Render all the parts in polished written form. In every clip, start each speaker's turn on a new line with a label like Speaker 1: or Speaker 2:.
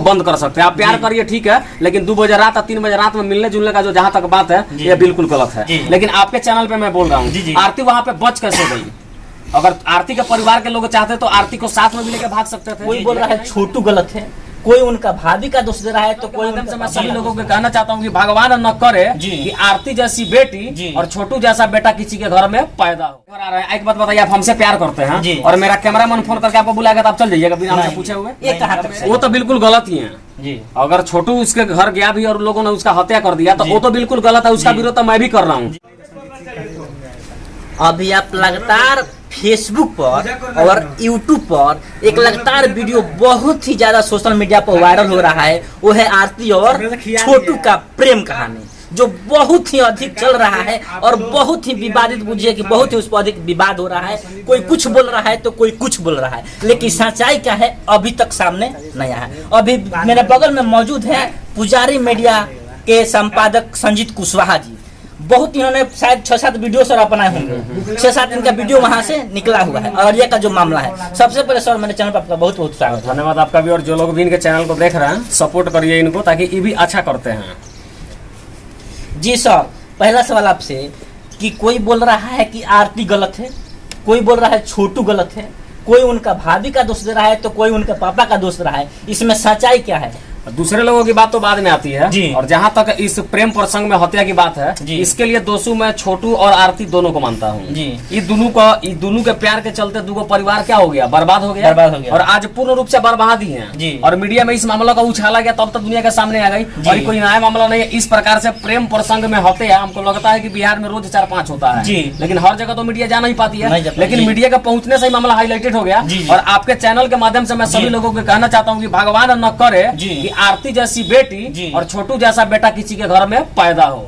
Speaker 1: बंद कर सकते हैं। आप प्यार करिए ठीक है, लेकिन 2 बजे रात और 3 बजे रात में मिलने जुलने का जो जहाँ तक बात है ये बिल्कुल गलत है। लेकिन आपके चैनल पे मैं बोल रहा हूँ, आरती वहाँ पे बच कैसे गई? अगर आरती के परिवार के लोग चाहते तो आरती को साथ में भी लेके भाग सकते थे।
Speaker 2: कोई बोल रहा है छोटू गलत है, कोई उनका भाभी का दोष दे रहा है, तो कोई
Speaker 1: मैं सभी लोगों को कहना चाहता हूँ कि भगवान न करे कि आरती जैसी बेटी और छोटू जैसा बेटा किसी के घर में पैदा हो। एक बात बताइए, आप हमसे प्यार करते हैं और मेरा कैमरामैन फोन करके आपको बुलाएगा तो आप चल जाइएगा बिना हमसे पूछे हुए?
Speaker 2: ये कहाँ तक
Speaker 1: वो तो बिल्कुल गलत ही है। अगर छोटू उसके घर गया भी और लोगों ने उसका हत्या कर दिया तो वो तो बिल्कुल गलत है। उसका विरोध तो मैं भी कर रहा हूँ।
Speaker 2: अभी आप लगातार फेसबुक पर और यूट्यूब पर एक लगातार वीडियो बहुत ही ज्यादा सोशल मीडिया पर वायरल हो रहा है, वो है आरती और छोटू का प्रेम कहानी, जो बहुत ही अधिक चल रहा है और बहुत ही विवादित, बुझिए कि बहुत ही उस पर अधिक विवाद हो रहा है। कोई कुछ बोल रहा है तो कोई कुछ बोल रहा है, लेकिन सच्चाई क्या है अभी तक सामने नहीं आया है। अभी मेरे बगल में मौजूद है पुजारी मीडिया के संपादक संजीत कुशवाहा जी। बहुत इन्होंने शायद 6-7 वीडियो सर अपनाए होंगे, 6-7 इनका वीडियो वहां से निकला हुआ है और ये का जो मामला है। सबसे पहले सर मेरे चैनल पर आपका बहुत बहुत स्वागत।
Speaker 1: धन्यवाद आपका भी, और जो लोग भी इनके चैनल को देख रहे हैं सपोर्ट करिए इनको, ताकि ये भी अच्छा करते हैं।
Speaker 2: जी सर, पहला सवाल आपसे कि कोई बोल रहा है कि आरती गलत है, कोई बोल रहा है छोटू गलत है, कोई उनका भाभी का दोष दे रहा है तो कोई उनके पापा का दोष दे रहा है, इसमें सच्चाई क्या है?
Speaker 1: दूसरे लोगों की बात तो बाद में आती है। और जहाँ तक इस प्रेम प्रसंग में हत्या की बात है, इसके लिए दोषी मैं छोटू और आरती दोनों को मानता हूँ। ये दोनों के प्यार के चलते दोनों परिवार क्या हो गया, बर्बाद हो गया और आज पूर्ण रूप से बर्बादी है। और मीडिया में इस मामला का उछाला गया तब तक दुनिया के सामने आ गई, और कोई नया मामला नहीं है। इस प्रकार से प्रेम प्रसंग में हत्या हमको लगता है कि बिहार में रोज 4-5 होता है, लेकिन हर जगह तो मीडिया जा नहीं पाती है। लेकिन मीडिया का पहुंचने से ही मामला हाईलाइटेड हो गया। और आपके चैनल के माध्यम से मैं सभी लोगों को कहना चाहता हूँ कि भगवान न करे कि आरती जैसी बेटी और छोटू जैसा बेटा किसी के घर में पैदा हो,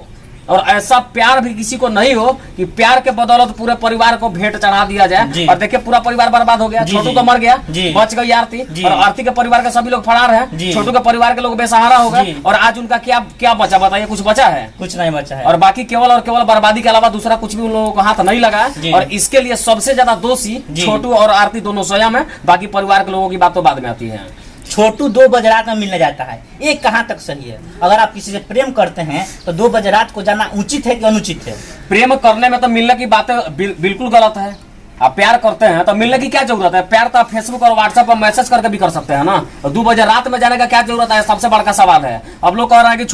Speaker 1: और ऐसा प्यार भी किसी को नहीं हो कि प्यार के बदौलत पूरे परिवार को भेंट चढ़ा दिया जाए। और देखिए पूरा परिवार बर्बाद हो गया, छोटू तो मर गया, बच गई आरती, और आरती के परिवार के सभी लोग फरार हैं, छोटू के परिवार के लोग बेसहारा हो गए, और आज उनका क्या बचा बताइए? कुछ बचा है?
Speaker 2: कुछ नहीं बचा है।
Speaker 1: और बाकी केवल बर्बादी के अलावा दूसरा कुछ भी उन लोगों को हाथ नहीं लगा। और इसके लिए सबसे ज्यादा दोषी छोटू और आरती दोनों स्वयं है, बाकी परिवार के लोगों की बात तो बाद में आती है।
Speaker 2: छोटू 2 बजे रात में मिलने जाता है, ये कहाँ तक सही है? अगर आप किसी से प्रेम करते हैं तो 2 बजे रात को जाना उचित है कि अनुचित है?
Speaker 1: प्रेम करने में तो मिलने की बातें बिल्कुल गलत है। आप प्यार करते हैं तो मिलने की क्या जरूरत है? प्यार तो आप फेसबुक और व्हाट्सएप पर मैसेज करके भी कर सकते हैं ना। 2 बजे रात में जाने का क्या जरूरत है? सबसे बड़ा सवाल है। अब लोग कह रहे हैं कि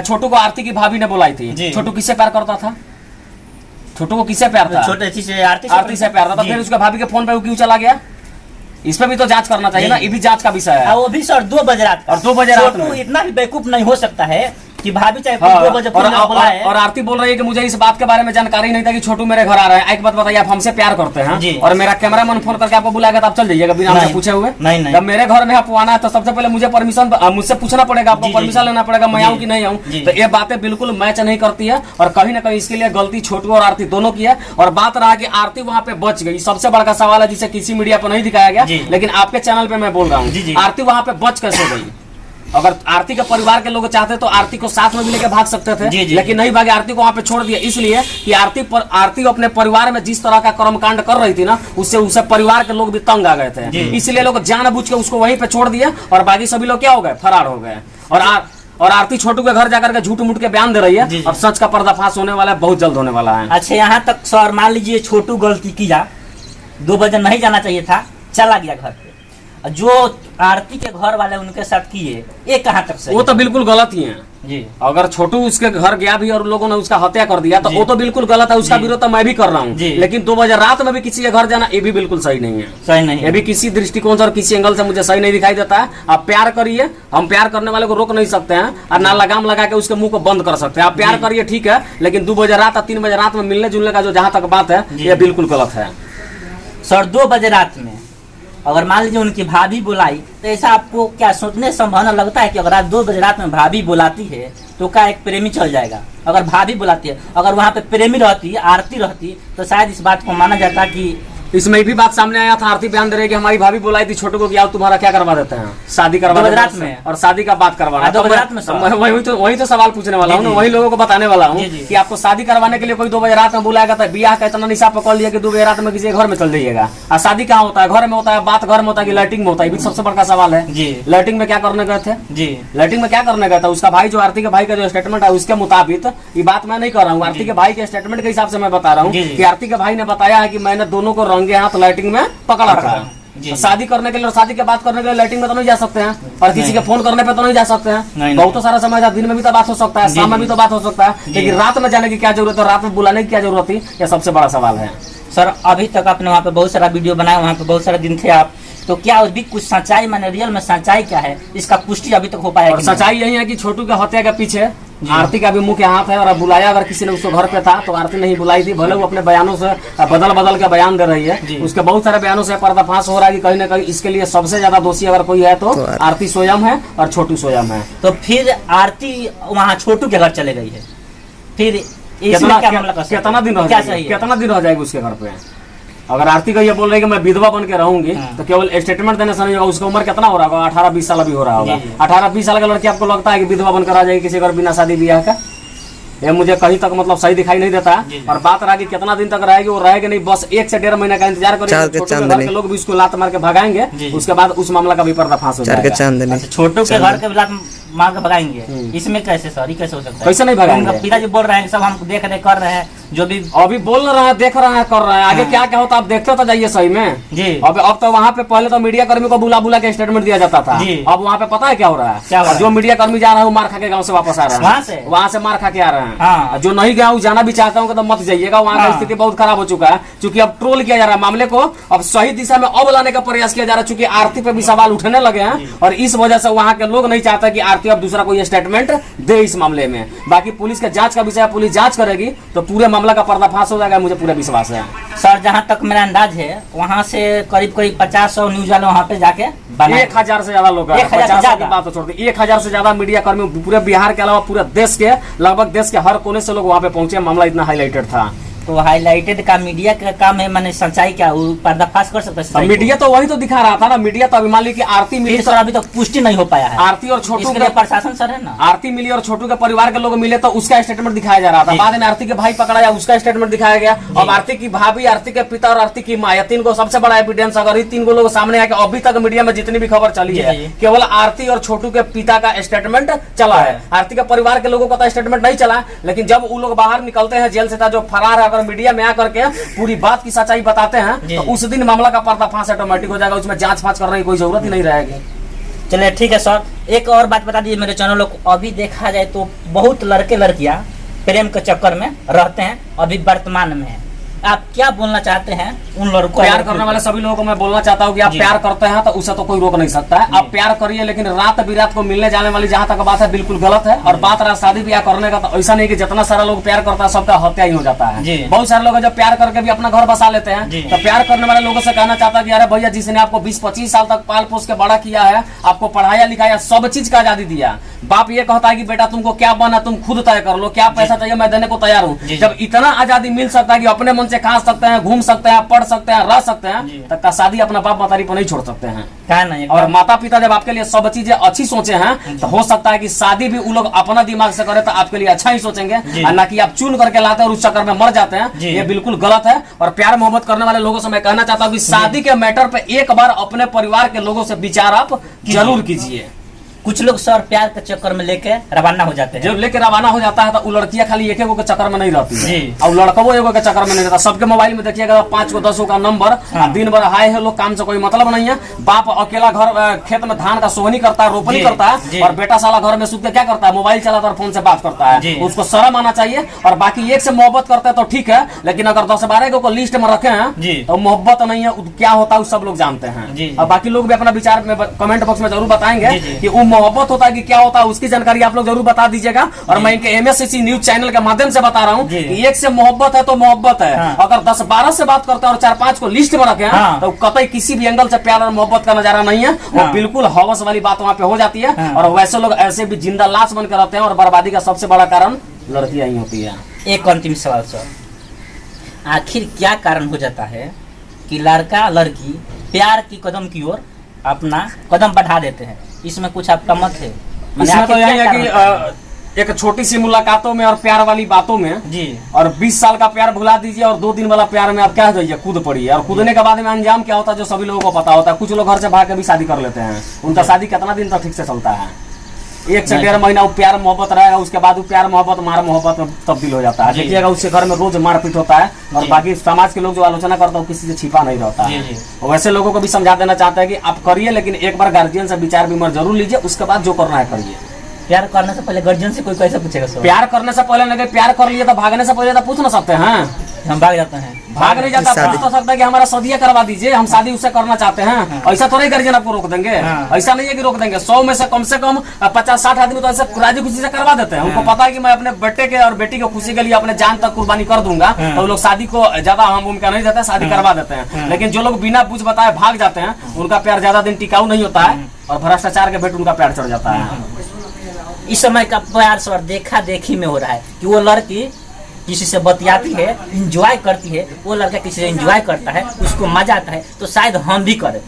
Speaker 1: छोटू को आरती की भाभी ने बुलाई थी। छोटू किससे प्यार करता था? छोटू को किससे प्यार था?
Speaker 2: आरती से प्यार था। तो
Speaker 1: फिर उसके भाभी के फोन पे वो क्यों चला गया? इस पे भी तो जांच करना चाहिए ना, ये भी जांच का विषय है।
Speaker 2: वो भी सर 2 बजे रात,
Speaker 1: और 2 बजे रात में
Speaker 2: इतना भी बेवकूफ नहीं हो सकता है कि भाभी चाहे 2 बजे
Speaker 1: और आरती बोल रही है कि मुझे इस बात के बारे में जानकारी नहीं था कि छोटू मेरे घर आ रहा है। एक बात बताइए, आप हमसे प्यार करते हैं और मेरा कैमरामैन फोन करके आपको बुलाएगा तो आप चल जाइएगा बिना हमसे पूछे हुए?
Speaker 2: नहीं।
Speaker 1: जब मेरे घर में आप आना है तो सबसे पहले मुझसे पूछना पड़ेगा, आपको परमिशन लेना पड़ेगा, मैं आऊँ कि नहीं आऊँ। तो ये बातें बिल्कुल मैच नहीं करती है, और कहीं ना कहीं इसके लिए गलती छोटू और आरती दोनों की है। और बात रहा कि आरती वहाँ पे बच गई, सबसे बड़ा सवाल है जिसे किसी मीडिया पर नहीं दिखाया गया। लेकिन आपके चैनल पे मैं बोल रहा हूँ, आरती वहाँ पे बच कैसे गई? अगर आरती के परिवार के लोग चाहते तो आरती को साथ में भी लेके भाग सकते थे, लेकिन नहीं भागे, आरती को वहाँ पे छोड़ दिया। इसलिए कि आरती अपने परिवार में जिस तरह का कर्मकांड कर रही थी ना, उससे परिवार के लोग भी तंग आ गए थे। इसलिए लोग जानबूझ के उसको वहीं पे छोड़ दिया, और बाकी सभी लोग क्या हो गए? फरार हो गए। और आरती छोटू के घर जाकर के झूठ मूठ के बयान दे रही है, और सच का पर्दाफाश होने वाला है, बहुत जल्द होने वाला है।
Speaker 2: अच्छा, यहाँ तक सर मान लीजिए छोटू गलती किया, 2 बजे नहीं जाना चाहिए था, चला गया घर पे, जो आरती के घर वाले उनके साथ किए, ये कहाँ तक सही?
Speaker 1: वो तो बिल्कुल गलत ही है। अगर छोटू उसके घर गया भी और लोगों ने उसका हत्या कर दिया तो वो तो बिल्कुल गलत है। उसका विरोध तो मैं भी कर रहा हूँ, लेकिन 2 बजे रात में भी किसी के घर जाना ये भी बिल्कुल सही नहीं है।
Speaker 2: सही नहीं,
Speaker 1: ये भी किसी दृष्टिकोण से और किसी एंगल से मुझे सही नहीं दिखाई देता है। आप प्यार करिए, हम प्यार करने वाले को रोक नहीं सकते हैं, और ना लगाम लगा के उसके मुंह को बंद कर सकते हैं। आप प्यार करिए ठीक है, लेकिन 2 बजे रात और 3 बजे रात में मिलने जुलने का जो जहाँ तक बात है ये बिल्कुल गलत है।
Speaker 2: सर 2 बजे रात में अगर मान लीजिए उनकी भाभी बुलाई, तो ऐसा आपको क्या सोचने संभावना लगता है कि अगर आज 2 बजे रात में भाभी बुलाती है तो क्या एक प्रेमी चल जाएगा? अगर भाभी बुलाती है, अगर वहाँ पे प्रेमी रहती, आरती रहती, तो शायद इस बात को माना जाता कि
Speaker 1: इसमें भी बात सामने आया था, आरती बयान दे रही कि हमारी भाभी बुलाई थी छोटू को कि आओ तुम्हारा क्या करवा देते हैं, शादी करवा
Speaker 2: गुजरात में,
Speaker 1: और शादी का बात करवाना।
Speaker 2: तो गुजरात में
Speaker 1: वही तो सवाल पूछने वाला हूँ, वही लोगों को बताने वाला हूँ कि आपको शादी करवाने के लिए कोई 2 बजे रात में बुलाएगा तो ब्याह का इतना निशा पकड़ लिया कि 2 बजे रात में किसी घर में चल जाइएगा। और शादी कहाँ होता है, घर में होता है, बात घर में होता है कि लाइटिंग में होता है, सबसे बड़ा सवाल है। लाइटिंग में क्या करने गए थे जी, लाइटिंग में क्या करने गए थे? उसका भाई जो आरती के भाई का जो स्टेटमेंट है उसके मुताबिक, ये बात मैं नहीं कर रहा हूँ, आरती के भाई के स्टेटमेंट के हिसाब से मैं बता रहा हूँ कि आरती के भाई ने बताया है कि मैंने दोनों को रंगे हाथ लाइटिंग में पकड़ा था। शादी करने के लिए और शादी के बात करने के लिए लाइटिंग में तो नहीं जा सकते हैं, और किसी के फोन करने पे तो नहीं जा सकते हैं। बहुत सारा समय था, दिन में भी तो बात हो सकता है, शाम में भी तो बात हो सकता है, लेकिन रात में जाने की क्या जरूरत है, रात में बुलाने की क्या जरूरत थी, यह सबसे बड़ा सवाल है।
Speaker 2: सर अभी तक आपने वहाँ पे बहुत सारा वीडियो बनाया, वहाँ पे बहुत सारे दिन थे आप, तो क्या अभी कुछ सच्चाई, मैंने रियल में सच्चाई क्या है, इसका पुष्टि अभी तक हो पाया?
Speaker 1: और सच्चाई यही है कि छोटू के हत्या के पीछे आरती का भी मुख्य हाथ है, और बुलाया अगर किसी ने उसको घर पे था तो आरती नहीं बुलाई थी, भले वो अपने बयानों से बदल के बयान दे रही है, उसके बहुत सारे बयानों से पर्दाफाश हो रहा है कि कहीं ना कहीं इसके लिए सबसे ज्यादा दोषी अगर कोई है तो आरती स्वयं है और छोटू स्वयं है।
Speaker 2: तो फिर आरती वहाँ छोटू के घर चले गई है, फिर
Speaker 1: कितना दिन रह जाएगा उसके घर पे? अगर आरती को ये बोल रही है कि मैं विधवा बन के रहूंगी तो केवल स्टेटमेंट देने से नहीं होगा, उसका उम्र कितना हो रहा होगा? 18-20 साल अभी हो रहा होगा। 18-20 साल का लड़की आपको लगता है कि विधवा बनकर आ जाएगी किसी घर बिना शादी ब्याह का? ये मुझे कहीं तक मतलब सही दिखाई नहीं देता। और बात रहा कि कितना दिन तक रहेगी, वो रहेगी नहीं, बस 1 से 1.5 महीने का इंतजार करेंगे, छोटू के लोग भी उसको लात मार के भगाएंगे, उसके बाद उस मामला का भी पर्दाफाश हो जाएगा।
Speaker 2: छोटू के घर के लात मार के भगाएंगे, इसमें कैसे सर, कैसे हो सकता है?
Speaker 1: कैसे नहीं भगाएंगे?
Speaker 2: पिताजी बोल रहे हैं सब हम देख रहे कर रहे हैं, जो भी
Speaker 1: अभी बोल रहे हैं, देख रहे हैं, कर रहे हैं, आगे क्या क्या होता आप देखते तो जाइए सही में जी। अब तो वहाँ पे पहले तो मीडिया कर्मी को बुला के स्टेटमेंट दिया जाता था, अब वहाँ पे पता है क्या हो रहा है? जो मीडिया कर्मी जा रहा है वो मार खा के गाँव से वापस आ रहा है, वहाँ से मार खा के आ रहे हैं। जो नहीं गया जाना भी चाहता हूँ तो मत जाइएगा, वहाँ का स्थिति बहुत खराब हो चुका है, क्योंकि अब ट्रोल किया जा रहा है मामले को, अब सही दिशा में अब लाने का प्रयास किया जा रहा है, क्योंकि आरती पे भी सवाल उठने लगे हैं, और इस वजह से वहाँ के लोग नहीं चाहते कि आरती अब दूसरा कोई स्टेटमेंट दे इस मामले में। बाकी पुलिस के जांच का विषय, पुलिस जांच करेगी तो पूरे मामला का पर्दाफाश हो जाएगा, मुझे पूरा विश्वास है।
Speaker 2: सर जहाँ तक मेरा अंदाज है वहाँ से करीब 50-100 न्यूज वाले वहाँ पे जाके
Speaker 1: 1000 से ज्यादा लोग, 50 की बात तो छोड़ दी, 1000 से ज्यादा मीडिया कर्मी पूरे बिहार के अलावा पूरे देश के, लगभग देश के हर कोने से लोग वहाँ पे पहुंचे, मामला इतना हाईलाइटेड था।
Speaker 2: तो हाईलाइटेड का मीडिया का काम है, मैंने सच्चाई क्या पर्दाफाश कर सकता है?
Speaker 1: मीडिया तो वही तो दिखा रहा था ना, मीडिया तो अभी मान ली कि आरती मिली
Speaker 2: सर, अभी तक पुष्टि नहीं हो पाया है।
Speaker 1: आरती और छोटू
Speaker 2: के प्रशासन सर है ना,
Speaker 1: आरती मिली और छोटू के परिवार के लोग मिले तो उसका स्टेटमेंट दिखाया जा रहा था, बाद में आरती के भाई पकड़ा गया, उसका स्टेटमेंट दिखाया गया। अब आरती की भाभी, आरती के पिता और आरती की माँ, 3 को सबसे बड़ा एविडेंस, अगर 3 को लोग सामने आके अभी तक मीडिया में जितनी भी खबर चली है केवल आरती और छोटू के पिता का स्टेटमेंट चला है, आरती के परिवार के लोगों का तो स्टेटमेंट नहीं चला। लेकिन जब वो लोग बाहर निकलते हैं जेल से, था जो फरार है, अगर मीडिया में आकर पूरी बात की सच्चाई बताते हैं तो उस दिन मामला का पर्दाफाश ऑटोमेटिक हो जाएगा, उसमें जांच फांच करने की कोई जरूरत ही नहीं रहेगी।
Speaker 2: चलिए ठीक है सर, एक और बात बता दीजिए मेरे चैनल को, अभी देखा जाए तो बहुत लड़के लड़कियां प्रेम के चक्कर में रहते हैं अभी वर्तमान में, आप क्या बोलना चाहते हैं उन लड़कों?
Speaker 1: प्यार करने वाले सभी लोगों को मैं बोलना चाहता हूँ कि आप प्यार करते हैं तो उसे तो कोई रोक नहीं सकता है, आप प्यार करिए, लेकिन रात बिरात को मिलने जाने वाली जहाँ तक बात है बिल्कुल गलत है। और बात रहा शादी ब्याह करने का, तो ऐसा नहीं कि जितना सारा लोग प्यार करता है सबका हत्या ही हो जाता है। बहुत सारे लोग जब प्यार करके भी अपना घर बसा लेते हैं, तो प्यार करने वाले लोगों से कहना चाहता है कि अरे भैया, जिसने आपको 20-25 साल तक पाल पोस के बड़ा किया है, आपको पढ़ाया लिखाया, सब चीज का आजादी दिया, बाप ये कहता है कि बेटा तुमको क्या बनना तुम खुद तय कर लो, क्या पैसा चाहिए मैं देने को तैयार हूँ। जब इतना आजादी मिल सकता है कि अपने मन से खा सकते हैं, घूम सकते हैं, पढ़ सकते हैं, रह सकते हैं, तब का शादी अपना बाप मातारी पर नहीं छोड़ सकते हैं।
Speaker 2: नहीं,
Speaker 1: और माता पिता जब आपके लिए सब चीजें अच्छी सोचे हैं तो हो सकता है कि शादी भी वो लोग अपना दिमाग से करे तो आपके लिए अच्छा ही सोचेंगे, और ना कि आप चुन करके लाते हैं और उस चक्कर में मर जाते हैं, ये बिल्कुल गलत है। और प्यार मोहब्बत करने वाले लोगों से मैं कहना चाहता हूँ कि शादी के मैटर पे एक बार अपने परिवार के लोगों से विचार आप जरूर कीजिए।
Speaker 2: कुछ लोग सर प्यार के चक्कर में लेके रवाना हो जाते हैं,
Speaker 1: जब लेके रवाना हो जाता है तो वो लड़कियां खाली एक के चक्कर में नहीं रहती है, और लड़का वो एगो के चक्कर में नहीं रहता। सबके मोबाइल में देखिएगा 5 को 10 का नंबर, दिन भर हाय हेलो, काम से कोई मतलब नहीं है। बाप अकेला घर खेत में धान का सोहनी करता है, रोपनी करता है, और बेटा साला घर में सूत के क्या करता है, मोबाइल चलाता है, फोन से बात करता है। उसको शर्म आना चाहिए। और बाकी एक से मोहब्बत करते हैं तो ठीक है, लेकिन अगर 10-12 को लिस्ट में रखे हैं तो मोहब्बत नहीं है, क्या होता है सब लोग जानते हैं। और बाकी लोग भी अपना विचार में कमेंट बॉक्स में जरूर बताएंगे कि वो मोहब्बत होता है कि क्या होता है, उसकी जानकारी आप लोग जरूर बता दीजिएगा। और मैं इनके MSCC न्यूज चैनल के माध्यम से बता रहा हूँ कि एक से मोहब्बत है तो मोहब्बत है। अगर 10-12 से बात करते हैं और 4-5 को लिस्ट में रखे तो कतई किसी भी एंगल से प्यार और मोहब्बत का नजारा नहीं है, वो बिल्कुल हवस वाली बात वहाँ पे हो जाती है। और वैसे लोग ऐसे भी जिंदा लाश बनकर रहते हैं, और बर्बादी का सबसे बड़ा कारण लड़कियां ही होती है।
Speaker 2: एक अंतिम सवाल सर, आखिर क्या कारण हो जाता है कि लड़का लड़की प्यार की कदम की ओर अपना कदम बढ़ा देते हैं। इसमें कुछ आपका मत है?
Speaker 1: इसमें तो यही है कि एक छोटी सी मुलाकातों में और प्यार वाली बातों में
Speaker 2: जी,
Speaker 1: और 20 साल का प्यार भुला दीजिए और 2 दिन वाला प्यार में आप क्या जाइए, कूद पड़िए। और कूदने के बाद में अंजाम क्या होता है जो सभी लोगों को पता होता है। कुछ लोग घर से भाग के भी शादी कर लेते हैं, उनका शादी कितना दिन तक ठीक से चलता है? 1 से 1.5 महीना वो प्यार मोहब्बत रहेगा, उसके बाद वो प्यार मोहब्बत मार मोहब्बत में तब्दील हो जाता है। देखिएगा उसके घर में रोज मारपीट होता है और बाकी समाज के लोग जो आलोचना करता है किसी से छिपा नहीं रहता है। और वैसे लोगों को भी समझा देना चाहता है कि आप करिए, लेकिन एक बार गार्जियन से विचार विमर्श जरूर लीजिए, उसके बाद जो करना है करिए।
Speaker 2: प्यार करने से पहले गार्जियन से कोई कैसे पूछेगा?
Speaker 1: प्यार करने से पहले लगे प्यार कर लिए तो भागने से पहले तो पूछ ना सकते हैं।
Speaker 2: हम भाग जाते हैं,
Speaker 1: भाग नहीं जाता, पूछ तो सकता है कि हमारा शादी करवा दीजिए, हम शादी उससे करना चाहते हैं। ऐसा थोड़ा ही गार्जियन आपको रोक देंगे, ऐसा नहीं है कि रोक देंगे। 100 में से कम 50-60 आदमी तो ऐसे राजी खुशी से करवा देते हैं। उनको पता है कि मैं अपने बेटे के और बेटी की खुशी के लिए अपने जान तक कुर्बानी कर दूंगा, तो लोग शादी को ज्यादा हम भूमिका नहीं देते, शादी करवा देते हैं। लेकिन जो लोग बिना पूछ बताए भाग जाते हैं, उनका प्यार ज्यादा दिन टिकाऊ नहीं होता है और भ्रष्टाचार के भेंट उनका प्यार चढ़ जाता है।
Speaker 2: इस समय का प्यार सर देखा देखी में हो रहा है कि वो लड़की किसी से बतियाती है, इंजॉय करती है, वो लड़का किसी से इंजॉय करता है, उसको मजा आता है, तो शायद हम भी करें।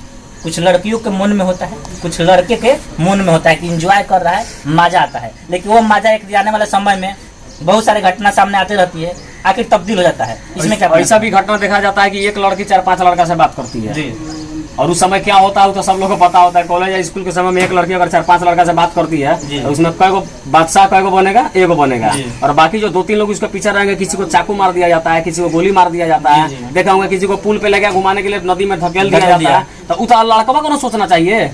Speaker 2: कुछ लड़कियों के मन में होता है, कुछ लड़के के मन में होता है कि इंजॉय कर रहा है, मजा आता है, लेकिन वो मजा एक आने वाले समय में बहुत सारी घटना सामने आती रहती है, आखिर तब्दील हो जाता है। इसमें क्या
Speaker 1: ऐसा भी घटना देखा जाता है कि एक लड़की 4-5 लड़का से बात करती है जी। और उस समय क्या होता है तो सब लोगों को पता होता है। कॉलेज या स्कूल के समय में एक लड़की अगर 4-5 लड़का से बात करती है तो उसमें कई बादशाह कई बनेगा, एगो बनेगा। और बाकी जो 2-3 लोग उसके पीछे रहेंगे, किसी को चाकू मार दिया जाता है, किसी को गोली मार दिया जाता है। देखा होगा किसी को पुल पे लगा घुमाने के लिए नदी में धकेल दिया जाता है। तो लड़कवा को ना सोचना चाहिए,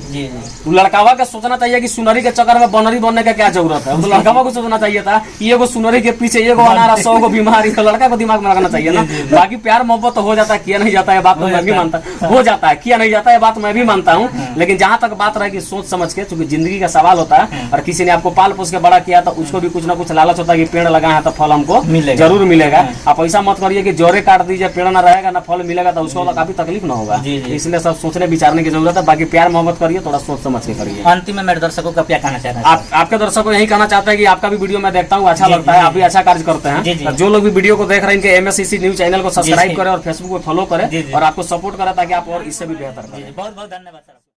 Speaker 1: लड़कावा का सोचना चाहिए कि सुनरी के चक्कर में बनरी बनने का क्या जरूरत है। तो लड़कावा को सोचना चाहिए था कि एगो सुनरी के पीछे एगो अनार 100 को बीमारी, तो लड़का को दिमाग में लगाना चाहिए ना। बाकी प्यार मोहब्बत तो हो जाता है, किया नहीं जाता है बात तो मैं भी मानता, हो जाता है, किया नहीं जाता है बात मैं भी मानता हूँ। लेकिन जहाँ तक बात रहे कि सोच समझ के, क्योंकि जिंदगी का सवाल होता है और किसी ने आपको पाल पोस के बड़ा किया तो उसको भी कुछ ना कुछ लालच होता है कि पेड़ लगाए हैं तो फल हमको जरूर मिलेगा। आप ऐसा मत करिए कि जोरे काट दीजिए, पेड़ ना रहेगा ना फल मिलेगा, तो उसको काफी तकलीफ ना होगा। इसलिए सब सोचने विचारने की जरूरत है। बाकी प्यार मोहब्बत करिए, थोड़ा सोच समझ के करिए।
Speaker 2: अंतिम में मेरे दर्शकों का क्या कहना चाहते हैं?
Speaker 1: आपके दर्शकों को यही कहना चाहते हैं कि आपका भी वीडियो मैं देखता हूँ, अच्छा लगता है, आप भी अच्छा कार्य करते हैं। जो लोग भी वीडियो को देख रहे हैं इनके MSCC न्यूज चैनल को सब्सक्राइब करें और फेसबुक को फॉलो करें और आपको सपोर्ट करें ताकि आप और इससे भी बेहतर करें।
Speaker 2: बहुत बहुत धन्यवाद सर।